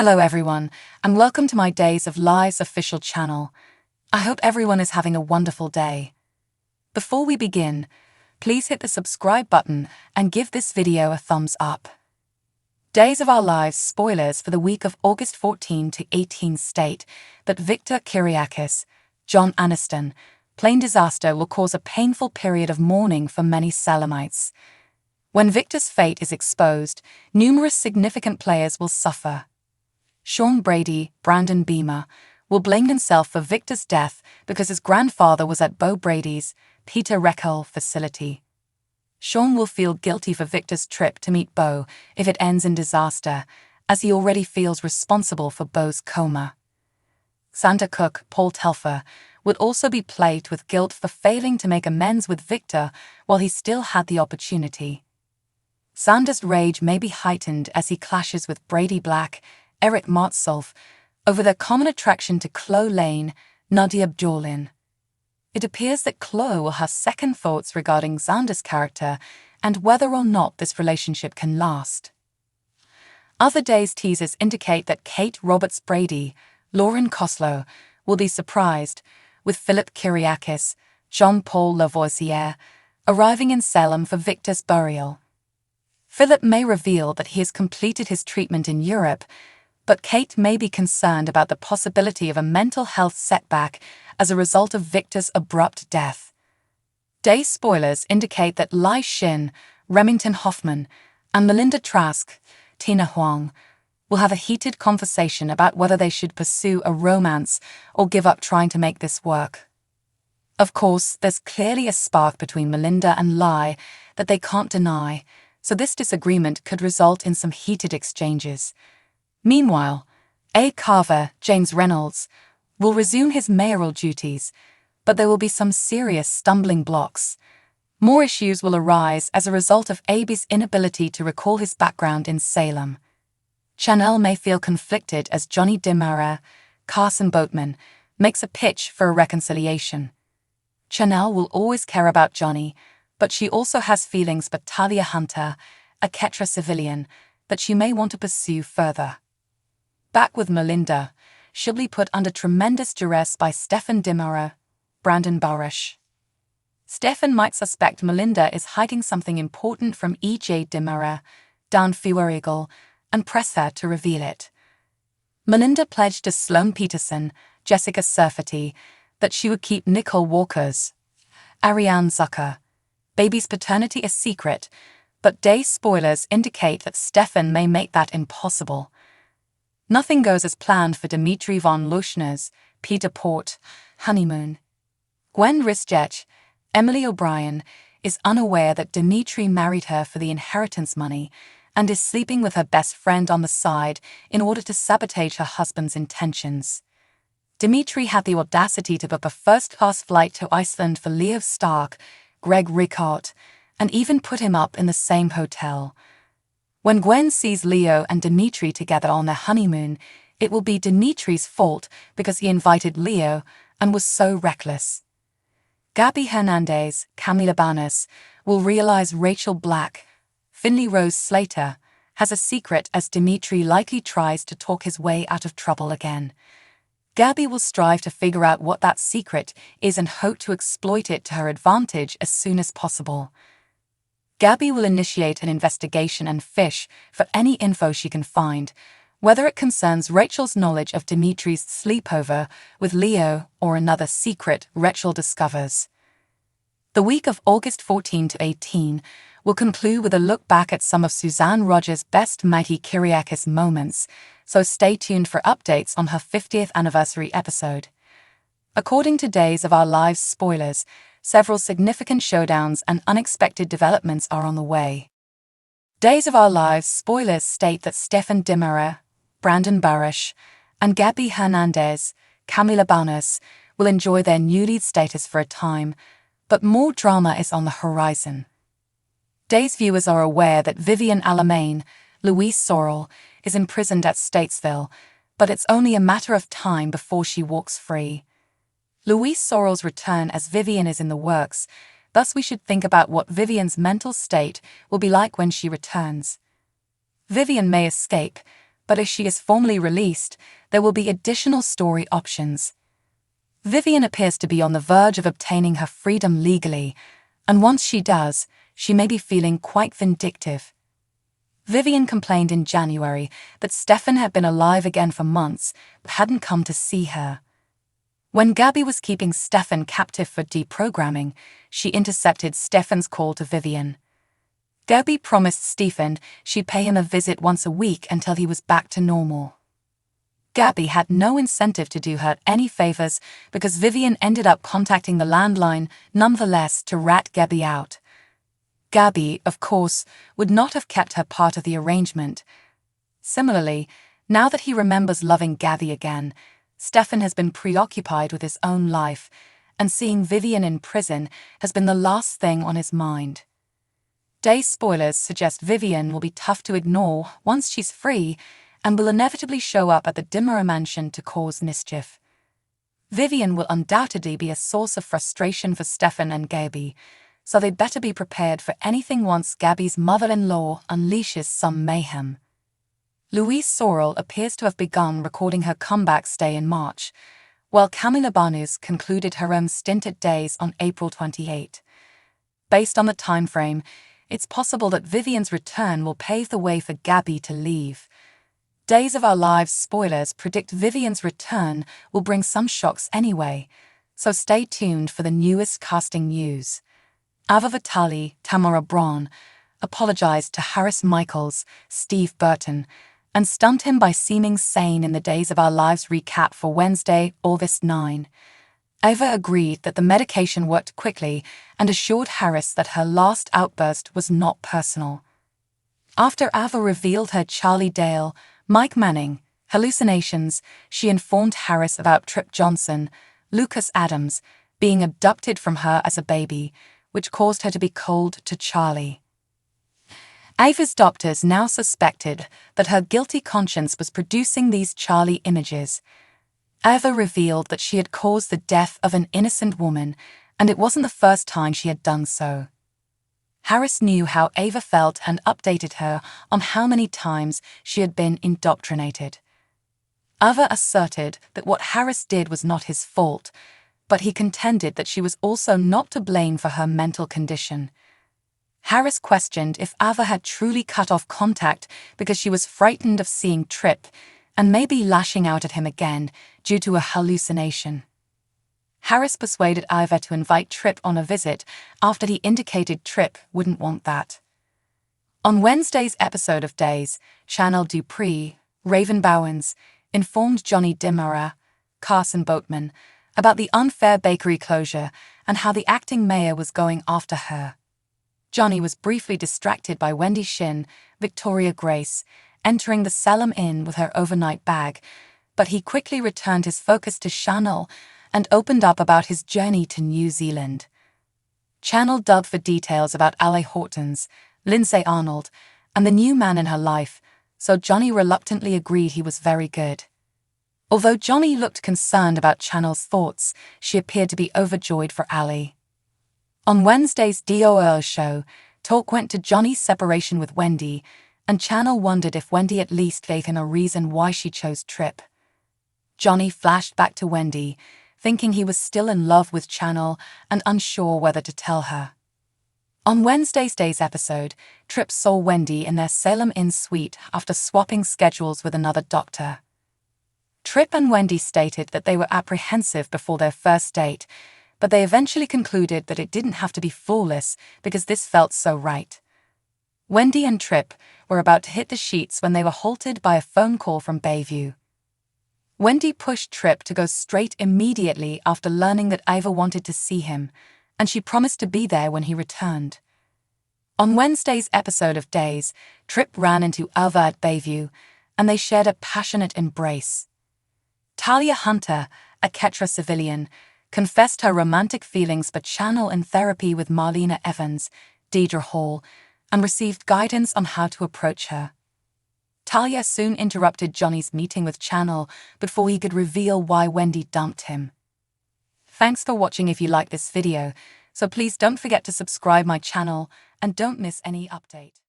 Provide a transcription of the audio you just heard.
Hello everyone, and welcome to my Days of Lies official channel. I hope everyone is having a wonderful day. Before we begin, please hit the subscribe button and give this video a thumbs up. Days of Our Lives spoilers for the week of August 14 to 18 state that Victor Kiriakis, John Aniston, plane disaster will cause a painful period of mourning for many Salemites. When Victor's fate is exposed, numerous significant players will suffer. Sean Brady, Brandon Beamer, will blame himself for Victor's death because his grandfather was at Bo Brady's Peter Reckell facility. Sean will feel guilty for Victor's trip to meet Bo if it ends in disaster, as he already feels responsible for Bo's coma. Santa cook Paul Telfer would also be plagued with guilt for failing to make amends with Victor while he still had the opportunity. Sander's rage may be heightened as he clashes with Brady Black, Eric Martsolf, over their common attraction to Chloe Lane, Nadia Bjorlin. It appears that Chloe will have second thoughts regarding Xander's character and whether or not this relationship can last. Other days' teasers indicate that Kate Roberts Brady, Lauren Koslow, will be surprised, with Philip Kiriakis, Jean-Paul Lavoisier, arriving in Salem for Victor's burial. Philip may reveal that he has completed his treatment in Europe, but Kate may be concerned about the possibility of a mental health setback as a result of Victor's abrupt death. Day spoilers indicate that Lai Shin, Remington Hoffman, and Melinda Trask, Tina Huang, will have a heated conversation about whether they should pursue a romance or give up trying to make this work. Of course, there's clearly a spark between Melinda and Lai that they can't deny, so this disagreement could result in some heated exchanges. Meanwhile, A. Carver, James Reynolds, will resume his mayoral duties, but there will be some serious stumbling blocks. More issues will arise as a result of Abe's inability to recall his background in Salem. Chanel may feel conflicted as Johnny Demara, Carson Boatman, makes a pitch for a reconciliation. Chanel will always care about Johnny, but she also has feelings for Talia Hunter, a Ketra civilian, that she may want to pursue further. Back with Melinda, she'll be put under tremendous duress by Stefan Dimara, Brandon Barash. Stefan might suspect Melinda is hiding something important from E.J. Dimara, Dan Feuerigel, and press her to reveal it. Melinda pledged to Sloane Peterson, Jessica Surfety, that she would keep Nicole Walker's, Ariane Zucker, baby's paternity a secret, but day spoilers indicate that Stefan may make that impossible. Nothing goes as planned for Dmitri von Luschner's Peter Port honeymoon. Gwen Risjech, Emily O'Brien, is unaware that Dmitri married her for the inheritance money and is sleeping with her best friend on the side in order to sabotage her husband's intentions. Dmitri had the audacity to book a first-class flight to Iceland for Leo Stark, Greg Rickard, and even put him up in the same hotel. When Gwen sees Leo and Dmitri together on their honeymoon, it will be Dimitri's fault because he invited Leo and was so reckless. Gabby Hernandez, Camila Banus, will realize Rachel Black, Finley Rose Slater, has a secret as Dmitri likely tries to talk his way out of trouble again. Gabby will strive to figure out what that secret is and hope to exploit it to her advantage as soon as possible. Gabby will initiate an investigation and fish for any info she can find, whether it concerns Rachel's knowledge of Dimitri's sleepover with Leo or another secret Rachel discovers. The week of August 14 to 18 will conclude with a look back at some of Suzanne Rogers' best Mighty Kiriakis moments, so stay tuned for updates on her 50th anniversary episode. According to Days of Our Lives spoilers, several significant showdowns and unexpected developments are on the way. Days of Our Lives spoilers state that Stefan Dimara, Brandon Barash, and Gabby Hernandez, Camila Banus, will enjoy their new lead status for a time, but more drama is on the horizon. Days viewers are aware that Vivian Alamain, Louise Sorrell, is imprisoned at Statesville, but it's only a matter of time before she walks free. Louise Sorrell's return as Vivian is in the works, thus we should think about what Vivian's mental state will be like when she returns. Vivian may escape, but if she is formally released, there will be additional story options. Vivian appears to be on the verge of obtaining her freedom legally, and once she does, she may be feeling quite vindictive. Vivian complained in January that Stefan had been alive again for months but hadn't come to see her. When Gabby was keeping Stefan captive for deprogramming, she intercepted Stefan's call to Vivian. Gabby promised Stefan she'd pay him a visit once a week until he was back to normal. Gabby had no incentive to do her any favors because Vivian ended up contacting the landline nonetheless to rat Gabby out. Gabby, of course, would not have kept her part of the arrangement. Similarly, now that he remembers loving Gabby again, Stefan has been preoccupied with his own life, and seeing Vivian in prison has been the last thing on his mind. Day spoilers suggest Vivian will be tough to ignore once she's free and will inevitably show up at the Dimmerer mansion to cause mischief. Vivian will undoubtedly be a source of frustration for Stefan and Gabby, so they'd better be prepared for anything once Gabby's mother-in-law unleashes some mayhem. Louise Sorel appears to have begun recording her comeback stay in March, while Camila Banus concluded her own stint at Days on April 28. Based on the timeframe, it's possible that Vivian's return will pave the way for Gabby to leave. Days of Our Lives spoilers predict Vivian's return will bring some shocks anyway, so stay tuned for the newest casting news. Ava Vitali, Tamara Braun, apologized to Harris Michaels, Steve Burton, and stunned him by seeming sane in the Days of Our Lives recap for Wednesday, August 9. Ava agreed that the medication worked quickly and assured Harris that her last outburst was not personal. After Ava revealed her Charlie Dale, Mike Manning hallucinations, she informed Harris about Trip Johnson, Lucas Adams, being abducted from her as a baby, which caused her to be cold to Charlie. Ava's doctors now suspected that her guilty conscience was producing these Charlie images. Ava revealed that she had caused the death of an innocent woman, and it wasn't the first time she had done so. Harris knew how Ava felt and updated her on how many times she had been indoctrinated. Ava asserted that what Harris did was not his fault, but he contended that she was also not to blame for her mental condition. Harris questioned if Ava had truly cut off contact because she was frightened of seeing Trip and maybe lashing out at him again due to a hallucination. Harris persuaded Ava to invite Trip on a visit after he indicated Trip wouldn't want that. On Wednesday's episode of Days, Chanel Dupree, Raven Bowens, informed Johnny Dimmerer, Carson Boatman, about the unfair bakery closure and how the acting mayor was going after her. Johnny was briefly distracted by Wendy Shin, Victoria Grace, entering the Salem Inn with her overnight bag, but he quickly returned his focus to Chanel and opened up about his journey to New Zealand. Chanel dug for details about Ale Hortons, Lindsay Arnold, and the new man in her life, so Johnny reluctantly agreed he was very good. Although Johnny looked concerned about Chanel's thoughts, she appeared to be overjoyed for Ali. On Wednesday's DOL show, talk went to Johnny's separation with Wendy, and Chanel wondered if Wendy at least gave him a reason why she chose Trip. Johnny flashed back to Wendy, thinking he was still in love with Chanel and unsure whether to tell her. On Wednesday's Days episode, Trip saw Wendy in their Salem Inn suite after swapping schedules with another doctor. Trip and Wendy stated that they were apprehensive before their first date, but they eventually concluded that it didn't have to be flawless because this felt so right. Wendy and Trip were about to hit the sheets when they were halted by a phone call from Bayview. Wendy pushed Trip to go straight immediately after learning that Ava wanted to see him, and she promised to be there when he returned. On Wednesday's episode of Days, Trip ran into Ava at Bayview, and they shared a passionate embrace. Talia Hunter, a Ketra civilian, confessed her romantic feelings for Chanel in therapy with Marlena Evans, Deidre Hall, and received guidance on how to approach her. Talia soon interrupted Johnny's meeting with Chanel before he could reveal why Wendy dumped him. Thanks for watching. If you like this video, so please don't forget to subscribe my channel and don't miss any update.